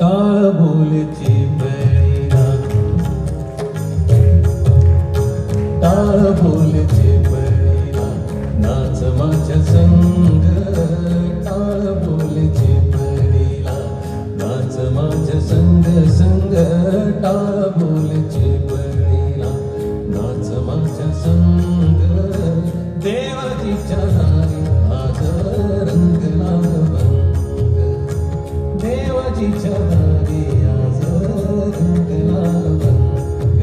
टाळ बोलची बळीला, टाळ बोलची बळीला, नाच माझ्या संग. टाळ बोलची बळीला, नाच माझ्या संग संग. टाळ बोलची बळीला, नाच माझ्या संग. देवाजीच्या दारी आज रंगला भंग. देवाजीच्या दारी आज रंगला भंग.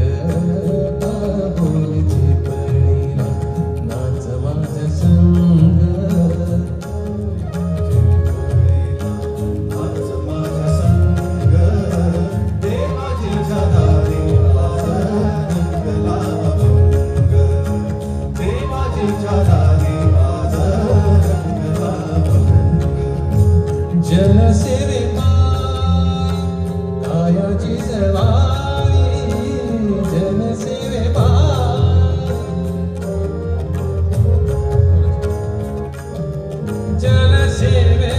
टाळ बोलची बळीला, नाच माझ्या संग. नाच माझ्या संग. देवाजीच्या दारी आज रंगला भंग. देवाजीच्या दारी आज रंगला भंग. जनसेवेका कायाची सवारी. जनसेवेका जनसेवे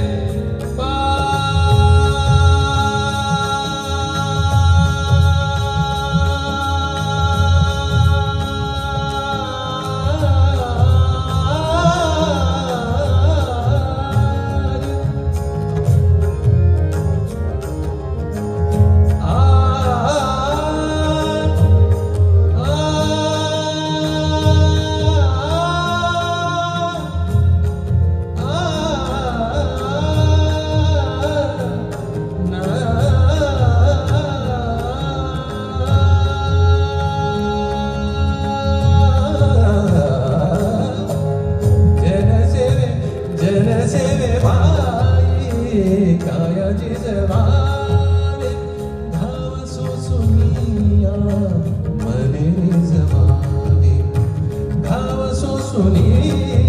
कायाची सवारी. धाव सोसुनिया मने जमावी. धाव सोसुनिया